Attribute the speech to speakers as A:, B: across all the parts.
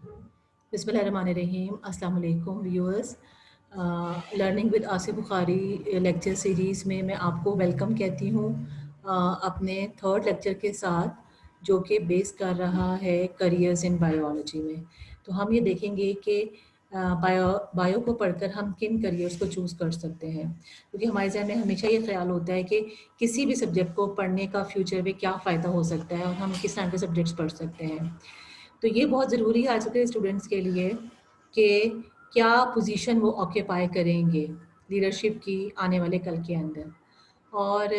A: बिस्मिल्लाहिर्रहमानिर्रहीम। अस्सलाम वालेकुम viewers. Learning with Asif Bukhari lecture series में मैं आपको वेलकम कहती हूँ अपने थर्ड लेक्चर के साथ, जो कि बेस कर रहा है करियर्स इन बायोलॉजी में। तो हम ये देखेंगे कि बायो को पढ़कर हम किन करियर्स को चूज़ कर सकते हैं, क्योंकि हमारे ज़हन में हमेशा ये ख्याल होता है कि किसी भी सब्जेक्ट को पढ़ने का फ्यूचर में क्या फ़ायदा हो सकता है और हम किस तरह के सब्जेक्ट्स पढ़ सकते हैं। तो ये बहुत ज़रूरी है आज के स्टूडेंट्स के लिए कि क्या पोजीशन वो ऑक्यूपाई करेंगे लीडरशिप की आने वाले कल के अंदर। और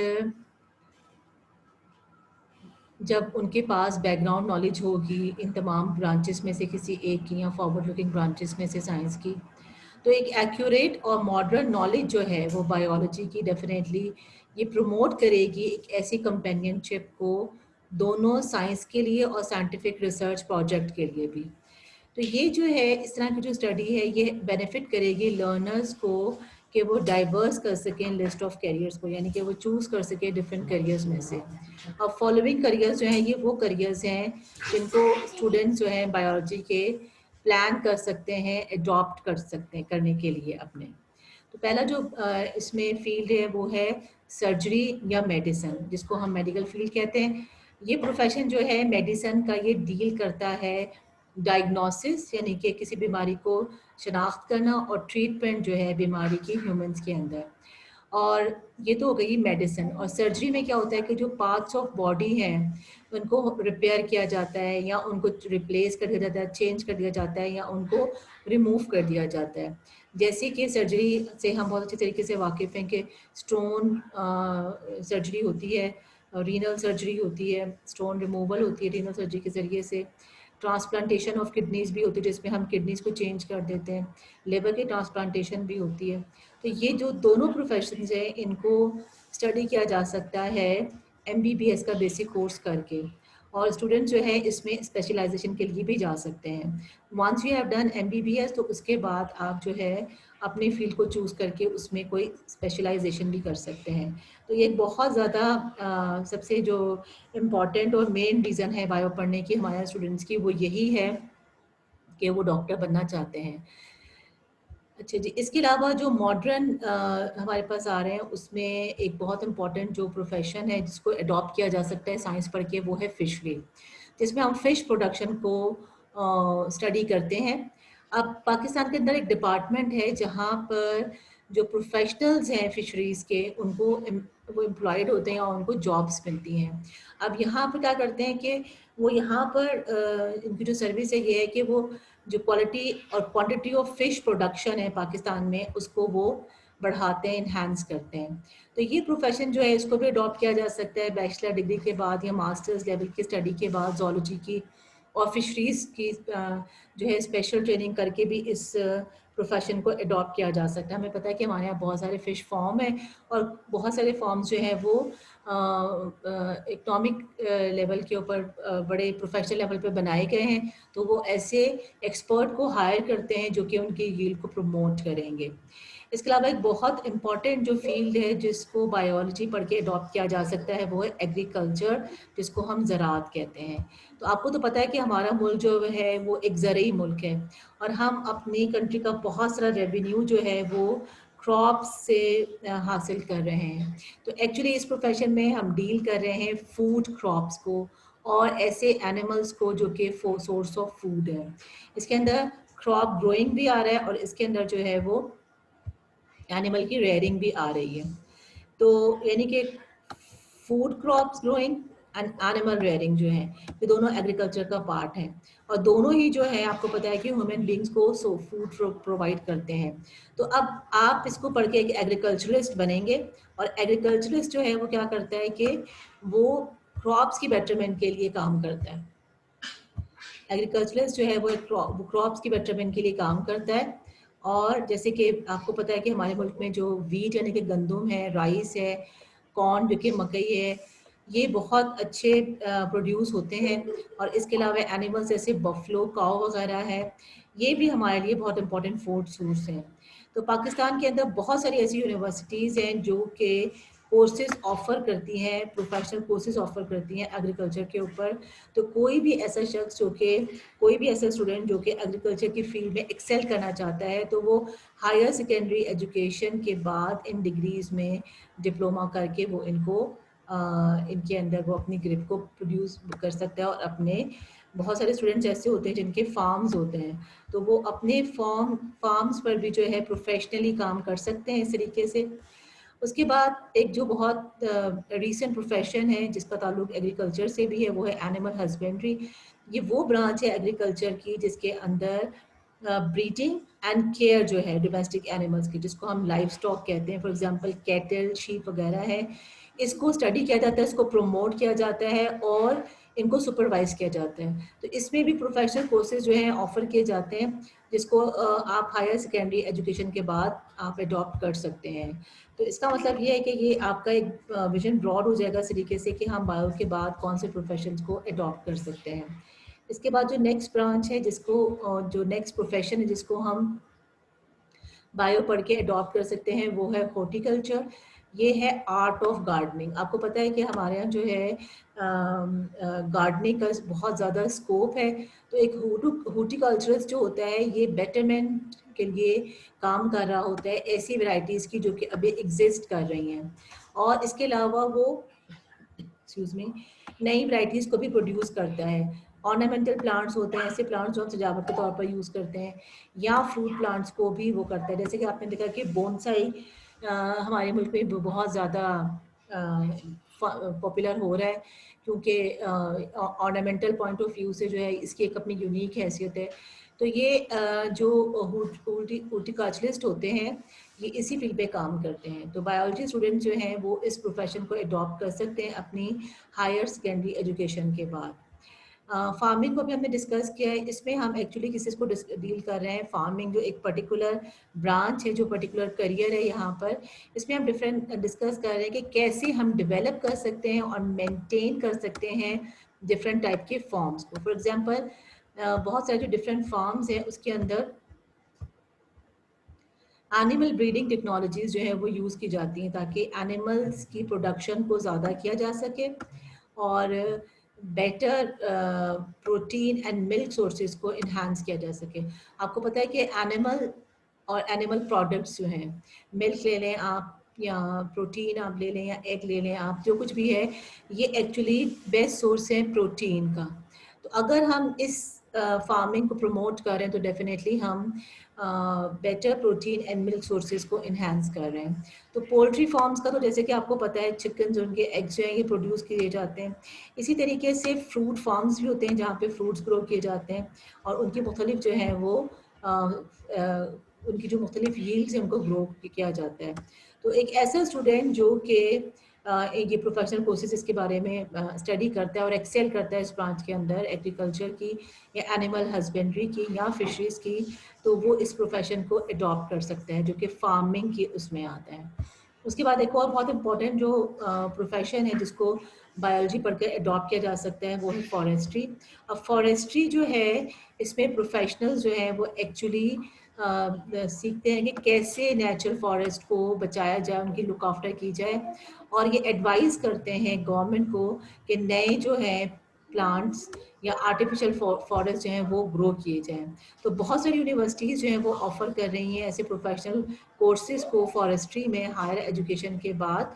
A: जब उनके पास बैकग्राउंड नॉलेज होगी इन तमाम ब्रांचेस में से किसी एक की या फॉरवर्ड लुकिंग ब्रांचेस में से साइंस की, तो एक एक्यूरेट और मॉडर्न नॉलेज जो है वो बायोलॉजी की डेफिनेटली ये प्रमोट करेगी एक ऐसी कंपेनियनशिप को, दोनों साइंस के लिए और साइंटिफिक रिसर्च प्रोजेक्ट के लिए भी। तो ये जो है इस तरह की जो स्टडी है ये बेनिफिट करेगी लर्नर्स को कि वो डाइवर्स कर सकें लिस्ट ऑफ करियर्स को, यानी कि वो चूज़ कर सकें डिफरेंट करियर्स में से। अब फॉलोइंग करियर्स जो हैं ये वो करियर्स हैं जिनको स्टूडेंट्स जो हैं बायोलॉजी के प्लान कर सकते हैं, अडॉप्ट कर सकते हैं करने के लिए अपने। तो पहला जो इसमें फील्ड है वो है सर्जरी या मेडिसिन, जिसको हम मेडिकल फील्ड कहते हैं। ये प्रोफेशन जो है मेडिसिन का ये डील करता है डायग्नोसिस, यानी कि किसी बीमारी को शनाख्त करना, और ट्रीटमेंट जो है बीमारी की ह्यूमंस के अंदर। और ये तो हो गई मेडिसिन। और सर्जरी में क्या होता है कि जो पार्ट्स ऑफ बॉडी हैं उनको रिपेयर किया जाता है या उनको रिप्लेस कर दिया जाता है, चेंज कर दिया जाता है या उनको रिमूव कर दिया जाता है। जैसे कि सर्जरी से हम बहुत अच्छे तरीके से वाकिफ़ हैं कि स्टोन सर्जरी होती है, रीनल सर्जरी होती है, स्टोन रिमूवल होती है रीनल सर्जरी के ज़रिए से। ट्रांसप्लांटेशन ऑफ किडनीज़ भी होती है जिसमें हम किडनीज़ को चेंज कर देते हैं। लिवर की ट्रांसप्लांटेशन भी होती है। तो ये जो दोनों प्रोफेशंस हैं इनको स्टडी किया जा सकता है एमबीबीएस का बेसिक कोर्स करके, और स्टूडेंट जो है इसमें स्पेशलाइजेशन के लिए भी जा सकते हैं। Once you have done MBBS तो उसके बाद आप जो है अपनी फील्ड को चूज़ करके उसमें कोई स्पेशलाइजेशन भी कर सकते हैं। तो ये बहुत ज़्यादा सबसे जो इम्पॉर्टेंट और मेन रीज़न है बायो पढ़ने की हमारे स्टूडेंट्स की, वो यही है कि वो डॉक्टर बनना चाहते हैं। अच्छा जी, इसके अलावा जो मॉडर्न हमारे पास आ रहे हैं उसमें एक बहुत इम्पॉर्टेंट जो प्रोफेशन है जिसको अडॉप्ट किया जा सकता है साइंस पढ़ के, वो है फिशरी, जिसमें हम फिश प्रोडक्शन को स्टडी करते हैं। अब पाकिस्तान के अंदर एक डिपार्टमेंट है जहाँ पर जो प्रोफेशनल्स हैं फिशरीज़ के उनको वो एम्प्लॉयड होते हैं और उनको जॉब्स मिलती हैं। अब यहाँ पर क्या करते हैं कि वो यहाँ पर इनकी जो सर्विस है ये है कि वो जो क्वालिटी और क्वांटिटी ऑफ फिश प्रोडक्शन है पाकिस्तान में उसको वो बढ़ाते हैं, इन्हांस करते हैं। तो ये प्रोफेशन जो है इसको भी अडॉप्ट किया जा सकता है बैचलर डिग्री के बाद या मास्टर्स लेवल की स्टडी के बाद जोलॉजी की और फिशरीज़ की जो है स्पेशल ट्रेनिंग करके भी इस प्रोफेशन को अडॉप्ट किया जा सकता है। हमें पता है कि हमारे यहाँ बहुत सारे फ़िश फार्म हैं और बहुत सारे फार्म्स जो हैं वो इकनॉमिक लेवल के ऊपर बड़े प्रोफेशनल लेवल पे बनाए गए हैं। तो वो ऐसे एक्सपर्ट को हायर करते हैं जो कि उनकी यील्ड को प्रमोट करेंगे। इसके अलावा एक बहुत इंपॉर्टेंट जो फील्ड है जिसको बायोलॉजी पढ़ के अडॉप्ट किया जा सकता है वो है एग्रीकल्चर, जिसको हम ज़राअत कहते हैं। तो आपको तो पता है कि हमारा मुल्क जो है वो एक ज़रूरी मुल्क है और हम अपनी कंट्री का बहुत सारा रेवेन्यू जो है वो क्रॉप्स से हासिल कर रहे हैं। तो एक्चुअली इस प्रोफेशन में हम डील कर रहे हैं फूड क्रॉप्स को और ऐसे एनिमल्स को जो कि सोर्स ऑफ फूड है। इसके अंदर क्रॉप ग्रोइंग भी आ रहा है और इसके अंदर जो है वो एनिमल की रेयरिंग भी आ रही है। तो यानी कि food crops growing and animal rearing जो है ये दोनों एग्रीकल्चर का पार्ट है और दोनों ही जो है आपको पता है कि ह्यूमन बींग्स को फूड प्रोवाइड करते हैं। तो अब आप इसको पढ़ के एक एग्रीकल्चरलिस्ट बनेंगे और एग्रीकल्चरलिस्ट जो है वो क्या करता है कि वो क्रॉप्स की बेटरमेंट के लिए काम करता है। एग्रीकल्चरलिस्ट जो है वो क्रॉप्स की बेटरमेंट के लिए काम करता है। और जैसे कि आपको पता है कि हमारे मुल्क में जो वीट यानी कि गंदम है, राइस है, कॉर्न जो कि मकई है, ये बहुत अच्छे प्रोड्यूस होते हैं। और इसके अलावा एनिमल्स जैसे बफलो, काऊ वगैरह है, ये भी हमारे लिए बहुत इंपॉर्टेंट फूड सोर्स हैं। तो पाकिस्तान के अंदर बहुत सारी ऐसी यूनिवर्सिटीज़ हैं जो कि कोर्सेज ऑफर करती हैं, प्रोफेशनल कोर्सेज ऑफर करती हैं एग्रीकल्चर के ऊपर। तो कोई भी ऐसा शख्स जो कि कोई भी ऐसा स्टूडेंट जो कि एग्रीकल्चर की फील्ड में एक्सेल करना चाहता है, तो वो हायर सेकेंडरी एजुकेशन के बाद इन डिग्रीज़ में डिप्लोमा करके वो इनके अंदर वो अपनी ग्रिप को प्रोड्यूस कर सकता है। और अपने बहुत सारे स्टूडेंट्स ऐसे होते हैं जिनके फार्म्स होते हैं, तो वो अपने फार्म्स पर भी जो है प्रोफेशनली काम कर सकते हैं इस तरीके से। उसके बाद एक जो बहुत रीसेंट प्रोफेशन है जिसका ताल्लुक एग्रीकल्चर से भी है, वो है एनिमल हस्बेंड्री। ये वो ब्रांच है एग्रीकल्चर की जिसके अंदर ब्रीडिंग एंड केयर जो है डोमेस्टिक एनिमल्स की, जिसको हम लाइव स्टॉक कहते हैं, फॉर एग्जांपल कैटल, शीप वगैरह है, इसको स्टडी किया जाता है, इसको प्रमोट किया जाता है और इनको सुपरवाइज किया जाता है। तो इसमें भी प्रोफेशनल कोर्सेज जो हैं ऑफर किए जाते हैं, जिसको आप हायर सेकेंडरी एजुकेशन के बाद आप अडॉप्ट कर सकते हैं। तो इसका मतलब ये है कि ये आपका एक विजन ब्रॉड हो जाएगा इस तरीके से कि हम बायो के बाद कौन से प्रोफेशंस को अडॉप्ट कर सकते हैं। इसके बाद जो नेक्स्ट ब्रांच है जो नेक्स्ट प्रोफेशन है जिसको हम बायो पढ़ के अडॉप्ट कर सकते हैं, वो है हॉर्टिकल्चर। ये है आर्ट ऑफ गार्डनिंग। आपको पता है कि हमारे यहाँ जो है गार्डनिंग का बहुत ज़्यादा स्कोप है। तो एक हॉर्टिकल्चरस्ट जो होता है ये बेटरमेंट के लिए काम कर रहा होता है ऐसी वैरायटीज़ की जो कि अभी एग्जिस्ट कर रही हैं, और इसके अलावा वो एक्सक्यूज मी नई वैरायटीज़ को भी प्रोड्यूस करता है। ऑर्नामेंटल प्लांट्स होते हैं, ऐसे प्लांट्स जो हम सजावट के तौर पर यूज़ करते हैं, या फ्रूट प्लांट्स को भी वो करता है। जैसे कि आपने देखा कि बोनसाई हमारे मुल्क में बहुत ज़्यादा पॉपुलर हो रहा है, क्योंकि ऑर्नामेंटल पॉइंट ऑफ व्यू से जो है इसकी एक अपनी यूनिक हैसियत है। तो ये जो हॉर्टिकल्चरिस्ट होते हैं ये इसी फील्ड पे काम करते हैं। तो बायोलॉजी स्टूडेंट्स जो हैं वो इस प्रोफेशन को अडॉप्ट कर सकते हैं अपनी हायर सेकेंडरी एजुकेशन के बाद। फार्मिंग को भी हमने डिस्कस किया है। इसमें हम एक्चुअली किसी को डील कर रहे हैं फार्मिंग जो एक पर्टिकुलर ब्रांच है, जो पर्टिकुलर करियर है यहाँ पर। इसमें हम डिफरेंट डिस्कस कर रहे हैं कि कैसे हम डेवलप कर सकते हैं और मेंटेन कर सकते हैं डिफरेंट टाइप के फॉर्म्स को। फॉर एग्जांपल बहुत सारे जो डिफरेंट फॉर्म्स हैं उसके अंदर एनिमल ब्रीडिंग टेक्नोलॉजीज जो है वो यूज़ की जाती हैं ताकि एनिमल्स की प्रोडक्शन को ज़्यादा किया जा सके और better protein and milk sources को इन्हांस किया जा सके। आपको पता है कि एनिमल और एनिमल प्रोडक्ट्स जो हैं, मिल्क ले लें आप या प्रोटीन आप ले लें या एग ले लें आप, जो कुछ भी है, ये एक्चुअली बेस्ट सोर्स है प्रोटीन का। तो अगर हम इस फार्मिंग को प्रमोट करें तो डेफिनेटली हम better protein and milk sources को इन्हांस कर रहे हैं। तो पोल्ट्री फार्म्स का तो जैसे कि आपको पता है चिकन जो उनके एग्स जो हैं ये प्रोड्यूस किए जाते हैं। इसी तरीके से फ्रूट फार्म्स भी होते हैं जहाँ पे फ्रूट्स ग्रो किए जाते हैं और उनकी मुख्तलिफ जो है वो उनकी जो मुख्तलिफ यील्ड्स हैं उनको ग्रो किया जाता है। तो एक ऐसा स्टूडेंट जो कि ये प्रोफेशनल कोर्सेज इसके बारे में स्टडी करता है और एक्सेल करता है इस ब्रांच के अंदर एग्रीकल्चर की या एनिमल हस्बेंड्री की या फिशरीज की, तो वो इस प्रोफेशन को अडॉप्ट कर सकते हैं जो कि फार्मिंग की उसमें आता है। उसके बाद एक और बहुत इंपॉर्टेंट जो प्रोफेशन है जिसको बायोलॉजी पढ़कर अडॉप्ट किया जा सकता है वो है फॉरेस्ट्री। अब फॉरेस्ट्री जो है इसमें प्रोफेशनल्स जो हैं वो एक्चुअली सीखते हैं कि कैसे नेचुरल फॉरेस्ट को बचाया जाए, उनकी लुक आफ्टर की जाए, और ये एडवाइस करते हैं गवर्नमेंट को कि नए जो हैं प्लांट्स या आर्टिफिशियल फॉरेस्ट जो हैं वो ग्रो किए जाएं। तो बहुत सारी यूनिवर्सिटीज़ जो हैं वो ऑफ़र कर रही हैं ऐसे प्रोफेशनल कोर्सेज़ को फॉरेस्ट्री में हायर एजुकेशन के बाद,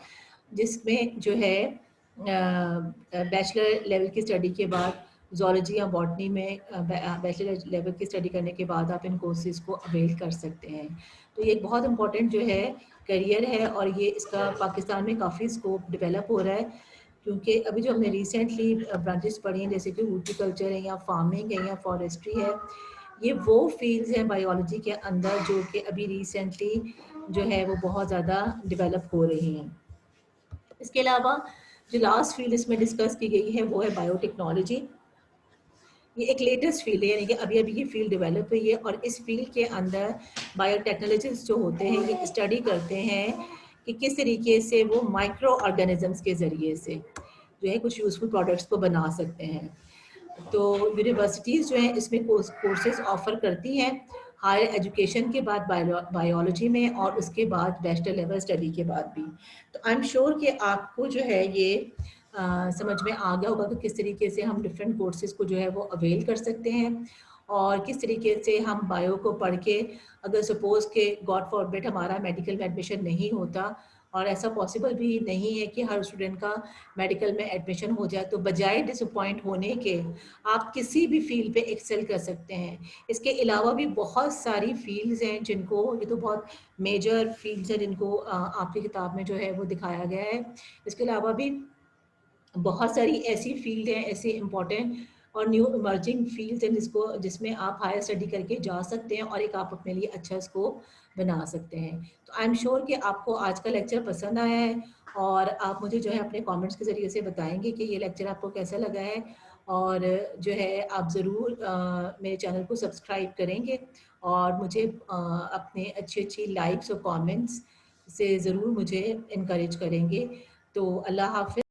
A: जिसमें जो है बैचलर लेवल की स्टडी के बाद ज़ूलॉजी या बॉटनी में बैचलर लेवल की स्टडी करने के बाद आप इन कोर्सेज़ को अवेल कर सकते हैं। तो ये एक बहुत इंपॉर्टेंट जो है करियर है और ये इसका पाकिस्तान में काफ़ी स्कोप डेवलप हो रहा है, क्योंकि अभी जो हमने रिसेंटली ब्रांचेस पढ़ी हैं जैसे कि हॉर्टिकल्चर है या फार्मिंग है या फॉरेस्ट्री है, ये वो फील्ड्स हैं बायोलॉजी के अंदर जो कि अभी रिसेंटली जो है वो बहुत ज़्यादा डेवलप हो रही हैं। इसके अलावा जो लास्ट फील्ड इसमें डिस्कस की गई है वो है बायोटेक्नोलॉजी। ये एक लेटेस्ट फील्ड है, यानी कि अभी अभी ये फील्ड डेवलप हुई है और इस फील्ड के अंदर बायोटेक्नोलॉजिस्ट जो होते हैं ये स्टडी करते हैं कि किस तरीके से वो माइक्रो ऑर्गेनिजम्स के ज़रिए से जो है कुछ यूज़फुल प्रोडक्ट्स को बना सकते हैं। तो यूनिवर्सिटीज़ जो हैं इसमें कोर्सेज ऑफ़र करती हैं हायर एजुकेशन के बाद बायोलॉजी में, और उसके बाद बैचलर लेवल स्टडी के बाद भी। तो आई एम श्योर कि आपको जो है ये समझ में आ गया होगा कि किस तरीके से हम डिफरेंट कोर्सेज को जो है वो अवेल कर सकते हैं, और किस तरीके से हम बायो को पढ़ के, अगर सपोज के गॉड फॉरबिड हमारा मेडिकल में एडमिशन नहीं होता, और ऐसा पॉसिबल भी नहीं है कि हर स्टूडेंट का मेडिकल में एडमिशन हो जाए, तो बजाय डिसअपॉइंट होने के आप किसी भी फील्ड पे एक्सेल कर सकते हैं। इसके अलावा भी बहुत सारी फील्ड्स हैं जिनको, ये तो बहुत मेजर फील्ड्स हैं जिनको आपकी किताब में जो है वो दिखाया गया है। इसके अलावा भी बहुत सारी ऐसी फील्ड हैं, ऐसे इम्पॉर्टेंट और न्यू इमर्जिंग फील्ड्स हैं जिसमें आप हायर स्टडी करके जा सकते हैं और एक आप अपने लिए अच्छा स्कोप बना सकते हैं। तो आई एम श्योर कि आपको आज का लेक्चर पसंद आया है, और आप मुझे जो है अपने कमेंट्स के ज़रिए से बताएंगे कि ये लेक्चर आपको कैसा लगा है, और जो है आप ज़रूर मेरे चैनल को सब्सक्राइब करेंगे, और मुझे अपने अच्छी अच्छी लाइक्स और कमेंट्स से ज़रूर मुझे इनकरेज करेंगे। तो अल्लाह हाफ़िज़।